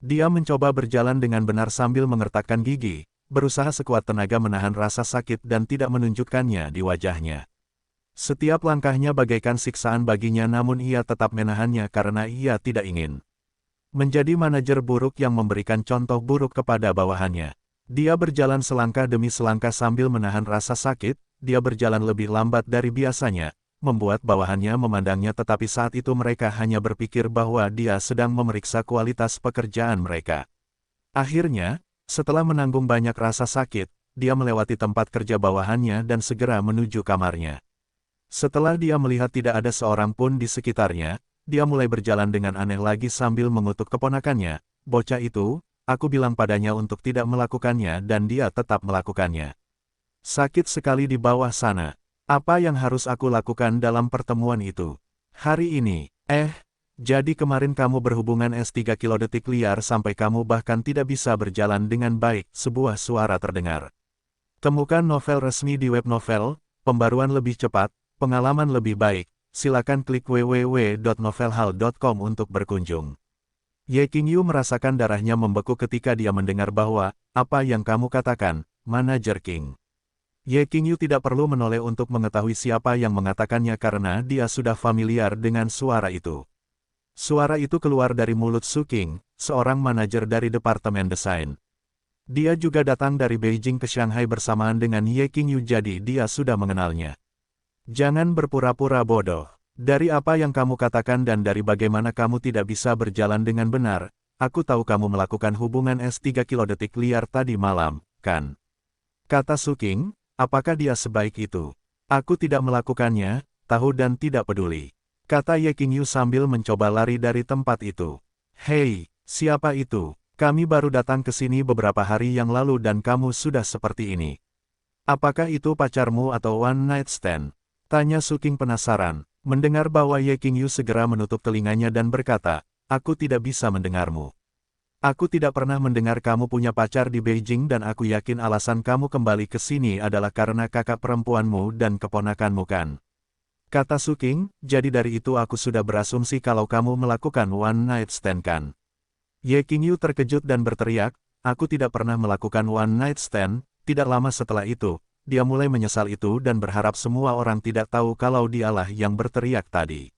Dia mencoba berjalan dengan benar sambil mengertakkan gigi, berusaha sekuat tenaga menahan rasa sakit dan tidak menunjukkannya di wajahnya. Setiap langkahnya bagaikan siksaan baginya namun ia tetap menahannya karena ia tidak ingin menjadi manajer buruk yang memberikan contoh buruk kepada bawahannya. Dia berjalan selangkah demi selangkah sambil menahan rasa sakit, dia berjalan lebih lambat dari biasanya, membuat bawahannya memandangnya tetapi saat itu mereka hanya berpikir bahwa dia sedang memeriksa kualitas pekerjaan mereka. Akhirnya, setelah menanggung banyak rasa sakit, dia melewati tempat kerja bawahannya dan segera menuju kamarnya. Setelah dia melihat tidak ada seorang pun di sekitarnya, dia mulai berjalan dengan aneh lagi sambil mengutuk keponakannya. Bocah itu, aku bilang padanya untuk tidak melakukannya dan dia tetap melakukannya. Sakit sekali di bawah sana. Apa yang harus aku lakukan dalam pertemuan itu? Hari ini, jadi kemarin kamu berhubungan S3 kilodetik liar sampai kamu bahkan tidak bisa berjalan dengan baik, sebuah suara terdengar. Temukan novel resmi di web novel, pembaruan lebih cepat, pengalaman lebih baik, silakan klik www.novelhal.com untuk berkunjung. Ye Qingyu merasakan darahnya membeku ketika dia mendengar bahwa, apa yang kamu katakan, Manajer King. Ye Qingyu tidak perlu menoleh untuk mengetahui siapa yang mengatakannya karena dia sudah familiar dengan suara itu. Suara itu keluar dari mulut Su Qing, seorang manajer dari Departemen Desain. Dia juga datang dari Beijing ke Shanghai bersamaan dengan Ye Qingyu jadi dia sudah mengenalnya. Jangan berpura-pura bodoh. Dari apa yang kamu katakan dan dari bagaimana kamu tidak bisa berjalan dengan benar, aku tahu kamu melakukan hubungan S3 kilodetik liar tadi malam, kan? Kata Su Qing, apakah dia sebaik itu? Aku tidak melakukannya, tahu dan tidak peduli. Kata Ye Qingyu sambil mencoba lari dari tempat itu. Hei, siapa itu? Kami baru datang ke sini beberapa hari yang lalu dan kamu sudah seperti ini. Apakah itu pacarmu atau one night stand? Tanya Su Qing penasaran, mendengar bahwa Ye Qingyu segera menutup telinganya dan berkata, aku tidak bisa mendengarmu. Aku tidak pernah mendengar kamu punya pacar di Beijing dan aku yakin alasan kamu kembali ke sini adalah karena kakak perempuanmu dan keponakanmu kan. Kata Su Qing, jadi dari itu aku sudah berasumsi kalau kamu melakukan one night stand kan. Ye Qingyu terkejut dan berteriak, aku tidak pernah melakukan one night stand. Tidak lama setelah itu, dia mulai menyesal itu dan berharap semua orang tidak tahu kalau dialah yang berteriak tadi.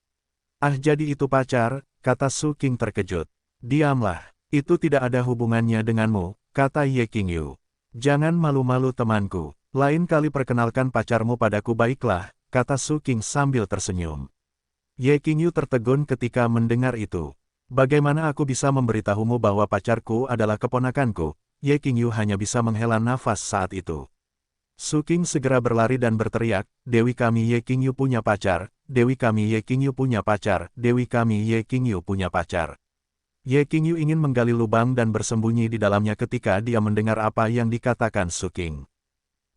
Ah jadi itu pacar, kata Su Qing terkejut. Diamlah, itu tidak ada hubungannya denganmu, kata Ye Qingyu. Jangan malu-malu temanku. Lain kali perkenalkan pacarmu padaku baiklah, kata Su King sambil tersenyum. Ye Qingyu tertegun ketika mendengar itu. Bagaimana aku bisa memberitahumu bahwa pacarku adalah keponakanku? Ye Qingyu hanya bisa menghela nafas saat itu. Su King segera berlari dan berteriak, Dewi kami Ye Qingyu punya pacar, Dewi kami Ye Qingyu punya pacar, Dewi kami Ye Qingyu punya pacar. Ye Qingyu ingin menggali lubang dan bersembunyi di dalamnya ketika dia mendengar apa yang dikatakan Su King.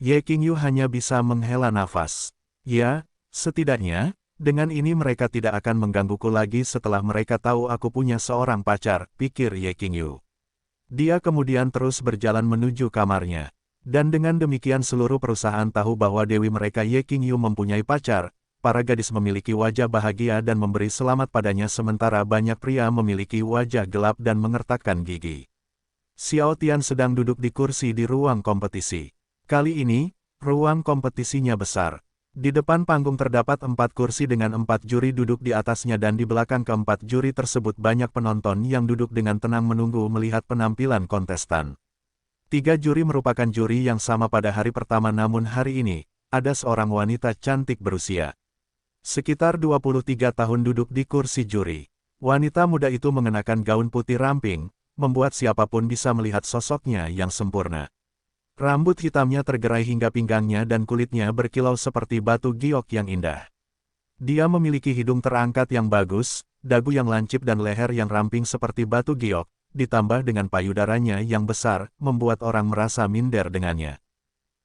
Ye Qingyu hanya bisa menghela nafas. Ya, setidaknya, dengan ini mereka tidak akan menggangguku lagi setelah mereka tahu aku punya seorang pacar, pikir Ye Qingyu. Dia kemudian terus berjalan menuju kamarnya. Dan dengan demikian seluruh perusahaan tahu bahwa dewi mereka Ye Qingyu mempunyai pacar, para gadis memiliki wajah bahagia dan memberi selamat padanya sementara banyak pria memiliki wajah gelap dan mengertakkan gigi. Xiao Tian sedang duduk di kursi di ruang kompetisi. Kali ini, ruang kompetisinya besar. Di depan panggung terdapat 4 kursi dengan 4 juri duduk di atasnya dan di belakang keempat juri tersebut banyak penonton yang duduk dengan tenang menunggu melihat penampilan kontestan. 3 juri merupakan juri yang sama pada hari pertama namun hari ini, ada seorang wanita cantik berusia sekitar 23 tahun duduk di kursi juri. Wanita muda itu mengenakan gaun putih ramping, membuat siapapun bisa melihat sosoknya yang sempurna. Rambut hitamnya tergerai hingga pinggangnya dan kulitnya berkilau seperti batu giok yang indah. Dia memiliki hidung terangkat yang bagus, dagu yang lancip dan leher yang ramping seperti batu giok, ditambah dengan payudaranya yang besar, membuat orang merasa minder dengannya.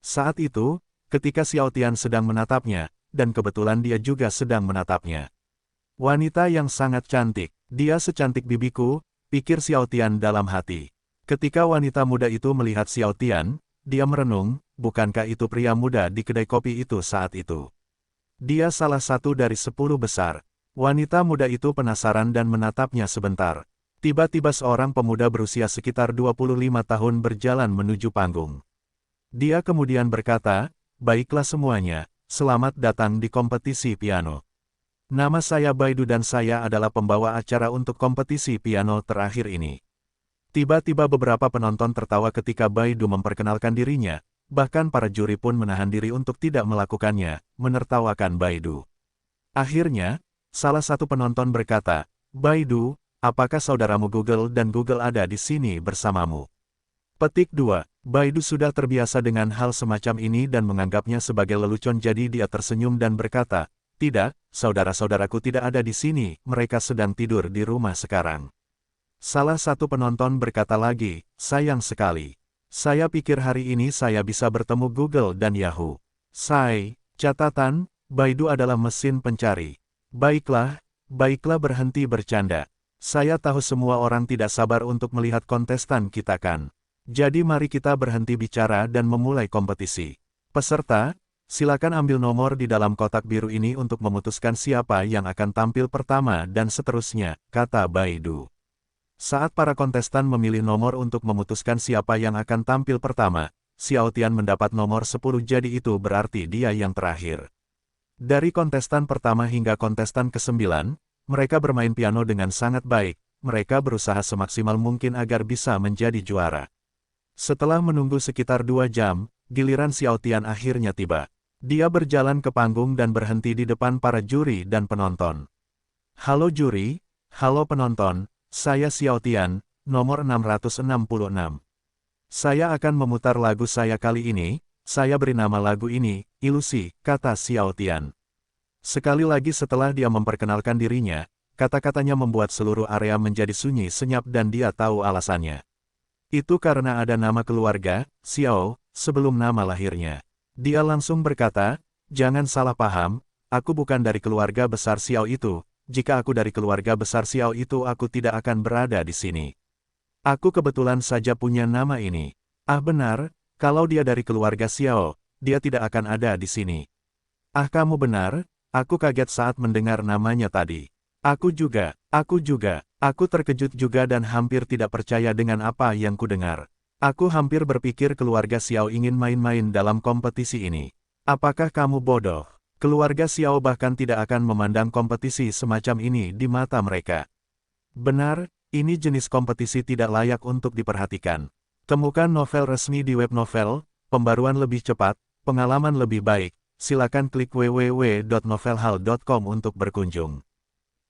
Saat itu, ketika Xiao Tian sedang menatapnya, dan kebetulan dia juga sedang menatapnya. Wanita yang sangat cantik, dia secantik bibiku, pikir Xiao Tian dalam hati. Ketika wanita muda itu melihat Xiao Tian, dia merenung, bukankah itu pria muda di kedai kopi itu saat itu? Dia salah satu dari 10 besar. Wanita muda itu penasaran dan menatapnya sebentar. Tiba-tiba seorang pemuda berusia sekitar 25 tahun berjalan menuju panggung. Dia kemudian berkata, baiklah semuanya, selamat datang di kompetisi piano. Nama saya Baidu dan saya adalah pembawa acara untuk kompetisi piano terakhir ini. Tiba-tiba beberapa penonton tertawa ketika Baidu memperkenalkan dirinya, bahkan para juri pun menahan diri untuk tidak melakukannya, menertawakan Baidu. Akhirnya, salah satu penonton berkata, Baidu, apakah saudaramu Google dan Google ada di sini bersamamu? Petik 2. Baidu sudah terbiasa dengan hal semacam ini dan menganggapnya sebagai lelucon jadi dia tersenyum dan berkata, tidak, saudara-saudaraku tidak ada di sini, mereka sedang tidur di rumah sekarang. Salah satu penonton berkata lagi, sayang sekali. Saya pikir hari ini saya bisa bertemu Google dan Yahoo. Catatan, Baidu adalah mesin pencari. Baiklah berhenti bercanda. Saya tahu semua orang tidak sabar untuk melihat kontestan kita kan. Jadi mari kita berhenti bicara dan memulai kompetisi. Peserta, silakan ambil nomor di dalam kotak biru ini untuk memutuskan siapa yang akan tampil pertama dan seterusnya, kata Baidu. Saat para kontestan memilih nomor untuk memutuskan siapa yang akan tampil pertama, Xiao Tian mendapat nomor 10 jadi itu berarti dia yang terakhir. Dari kontestan pertama hingga kontestan ke-9, mereka bermain piano dengan sangat baik, mereka berusaha semaksimal mungkin agar bisa menjadi juara. Setelah menunggu sekitar 2 jam, giliran Xiao Tian akhirnya tiba. Dia berjalan ke panggung dan berhenti di depan para juri dan penonton. Halo juri, halo penonton. Saya Xiao Tian, nomor 666. Saya akan memutar lagu saya kali ini, saya beri nama lagu ini, Ilusi, kata Xiao Tian. Sekali lagi setelah dia memperkenalkan dirinya, kata-katanya membuat seluruh area menjadi sunyi senyap dan dia tahu alasannya. Itu karena ada nama keluarga, Xiao, sebelum nama lahirnya. Dia langsung berkata, jangan salah paham, aku bukan dari keluarga besar Xiao itu. Jika aku dari keluarga besar Xiao itu aku tidak akan berada di sini. Aku kebetulan saja punya nama ini. Ah benar, kalau dia dari keluarga Xiao, dia tidak akan ada di sini. Ah kamu benar, aku kaget saat mendengar namanya tadi. Aku juga, aku terkejut juga dan hampir tidak percaya dengan apa yang kudengar. Aku hampir berpikir keluarga Xiao ingin main-main dalam kompetisi ini. Apakah kamu bodoh? Keluarga Xiao bahkan tidak akan memandang kompetisi semacam ini di mata mereka. Benar, ini jenis kompetisi tidak layak untuk diperhatikan. Temukan novel resmi di web novel, pembaruan lebih cepat, pengalaman lebih baik, silakan klik www.novelhall.com untuk berkunjung.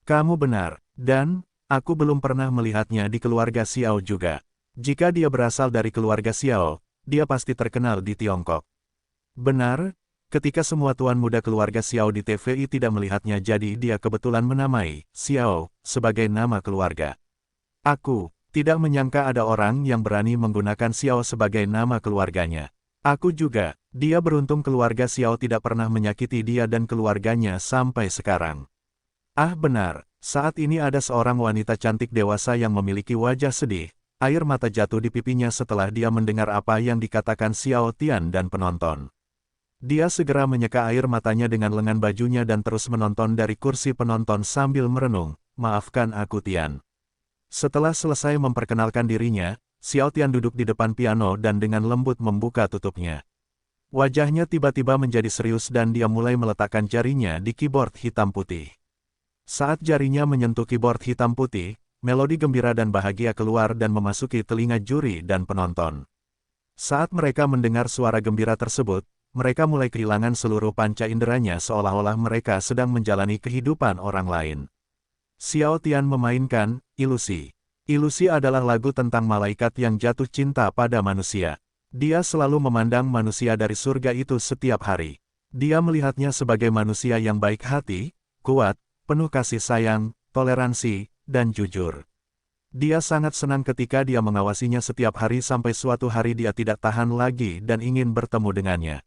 Kamu benar, dan aku belum pernah melihatnya di keluarga Xiao juga. Jika dia berasal dari keluarga Xiao, dia pasti terkenal di Tiongkok. Benar, ketika semua tuan muda keluarga Xiao di TVI tidak melihatnya, jadi dia kebetulan menamai Xiao sebagai nama keluarga. Aku tidak menyangka ada orang yang berani menggunakan Xiao sebagai nama keluarganya. Aku juga, dia beruntung keluarga Xiao tidak pernah menyakiti dia dan keluarganya sampai sekarang. Ah benar, saat ini ada seorang wanita cantik dewasa yang memiliki wajah sedih, air mata jatuh di pipinya setelah dia mendengar apa yang dikatakan Xiao Tian dan penonton. Dia segera menyeka air matanya dengan lengan bajunya dan terus menonton dari kursi penonton sambil merenung, "Maafkan aku Tian." Setelah selesai memperkenalkan dirinya, Xiao Tian duduk di depan piano dan dengan lembut membuka tutupnya. Wajahnya tiba-tiba menjadi serius dan dia mulai meletakkan jarinya di keyboard hitam putih. Saat jarinya menyentuh keyboard hitam putih, melodi gembira dan bahagia keluar dan memasuki telinga juri dan penonton. Saat mereka mendengar suara gembira tersebut, mereka mulai kehilangan seluruh panca inderanya seolah-olah mereka sedang menjalani kehidupan orang lain. Xiao Tian memainkan Ilusi. Ilusi adalah lagu tentang malaikat yang jatuh cinta pada manusia. Dia selalu memandang manusia dari surga itu setiap hari. Dia melihatnya sebagai manusia yang baik hati, kuat, penuh kasih sayang, toleransi, dan jujur. Dia sangat senang ketika dia mengawasinya setiap hari sampai suatu hari dia tidak tahan lagi dan ingin bertemu dengannya.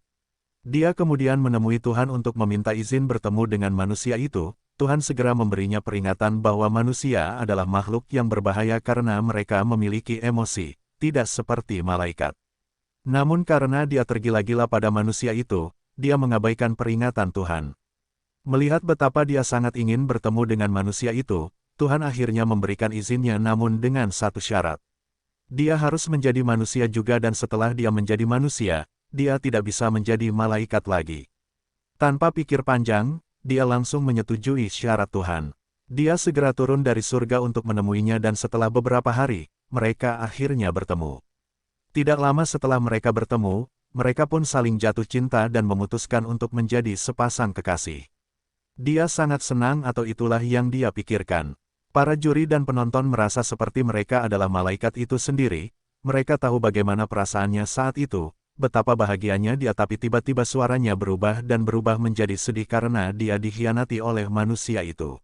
Dia kemudian menemui Tuhan untuk meminta izin bertemu dengan manusia itu. Tuhan segera memberinya peringatan bahwa manusia adalah makhluk yang berbahaya karena mereka memiliki emosi, tidak seperti malaikat. Namun karena dia tergila-gila pada manusia itu, dia mengabaikan peringatan Tuhan. Melihat betapa dia sangat ingin bertemu dengan manusia itu, Tuhan akhirnya memberikan izinnya namun dengan satu syarat. Dia harus menjadi manusia juga dan setelah dia menjadi manusia, dia tidak bisa menjadi malaikat lagi. Tanpa pikir panjang, dia langsung menyetujui syarat Tuhan. Dia segera turun dari surga untuk menemuinya dan setelah beberapa hari, mereka akhirnya bertemu. Tidak lama setelah mereka bertemu, mereka pun saling jatuh cinta dan memutuskan untuk menjadi sepasang kekasih. Dia sangat senang atau itulah yang dia pikirkan. Para juri dan penonton merasa seperti mereka adalah malaikat itu sendiri, mereka tahu bagaimana perasaannya saat itu. Betapa bahagianya dia tapi tiba-tiba suaranya berubah dan berubah menjadi sedih karena dia dikhianati oleh manusia itu.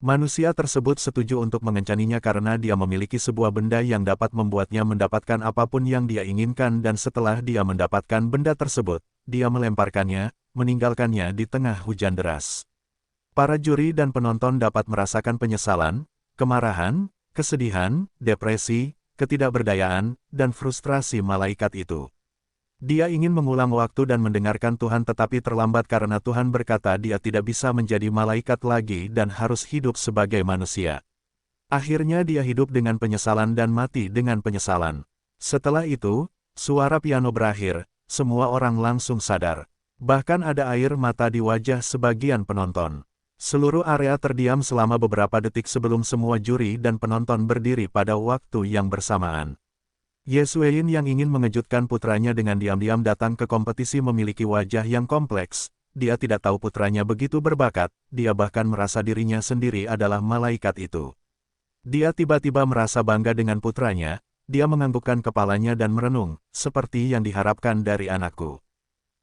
Manusia tersebut setuju untuk mengencaninya karena dia memiliki sebuah benda yang dapat membuatnya mendapatkan apapun yang dia inginkan dan setelah dia mendapatkan benda tersebut, dia melemparkannya, meninggalkannya di tengah hujan deras. Para juri dan penonton dapat merasakan penyesalan, kemarahan, kesedihan, depresi, ketidakberdayaan, dan frustrasi malaikat itu. Dia ingin mengulang waktu dan mendengarkan Tuhan tetapi terlambat karena Tuhan berkata dia tidak bisa menjadi malaikat lagi dan harus hidup sebagai manusia. Akhirnya dia hidup dengan penyesalan dan mati dengan penyesalan. Setelah itu, suara piano berakhir, semua orang langsung sadar. Bahkan ada air mata di wajah sebagian penonton. Seluruh area terdiam selama beberapa detik sebelum semua juri dan penonton berdiri pada waktu yang bersamaan. Ye Xueyin yang ingin mengejutkan putranya dengan diam-diam datang ke kompetisi memiliki wajah yang kompleks. Dia tidak tahu putranya begitu berbakat, dia bahkan merasa dirinya sendiri adalah malaikat itu. Dia tiba-tiba merasa bangga dengan putranya, dia menganggukkan kepalanya dan merenung, seperti yang diharapkan dari anakku.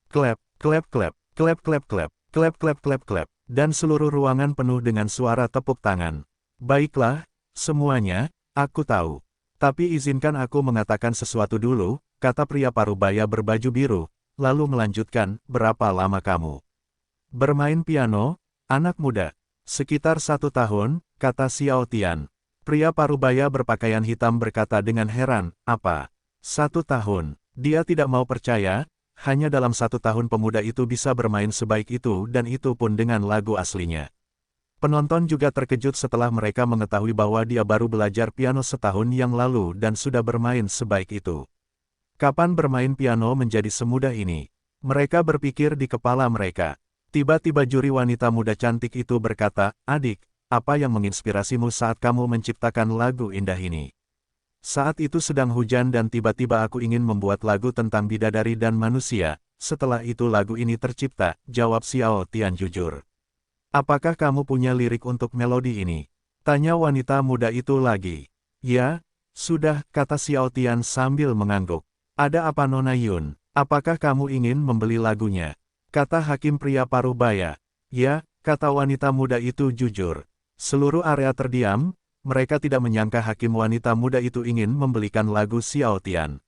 Klep, klep klep, klep klep klep, klep klep klep klep, dan seluruh ruangan penuh dengan suara tepuk tangan. Baiklah, semuanya, aku tahu. Tapi izinkan aku mengatakan sesuatu dulu, kata pria parubaya berbaju biru, lalu melanjutkan, berapa lama kamu bermain piano, anak muda? Sekitar 1 tahun, kata Xiao Tian. Pria parubaya berpakaian hitam berkata dengan heran, apa? 1 tahun? Dia tidak mau percaya, hanya dalam 1 tahun pemuda itu bisa bermain sebaik itu dan itu pun dengan lagu aslinya. Penonton juga terkejut setelah mereka mengetahui bahwa dia baru belajar piano setahun yang lalu dan sudah bermain sebaik itu. Kapan bermain piano menjadi semudah ini? Mereka berpikir di kepala mereka. Tiba-tiba juri wanita muda cantik itu berkata, adik, apa yang menginspirasimu saat kamu menciptakan lagu indah ini? Saat itu sedang hujan dan tiba-tiba aku ingin membuat lagu tentang bidadari dan manusia, setelah itu lagu ini tercipta, jawab Xiao Tian jujur. Apakah kamu punya lirik untuk melodi ini? Tanya wanita muda itu lagi. Ya, sudah, kata Xiao Tian sambil mengangguk. Ada apa Nona Yun? Apakah kamu ingin membeli lagunya? Kata hakim pria paruh baya. Ya, kata wanita muda itu jujur. Seluruh area terdiam, mereka tidak menyangka hakim wanita muda itu ingin membelikan lagu Xiao Tian.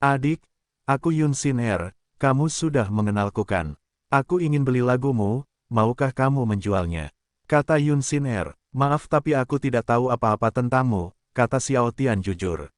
Adik, aku Yun Xin Er, kamu sudah mengenalku kan? Aku ingin beli lagumu, maukah kamu menjualnya? Kata Yun Xin Er, maaf tapi aku tidak tahu apa-apa tentangmu, kata Xiao Tian jujur.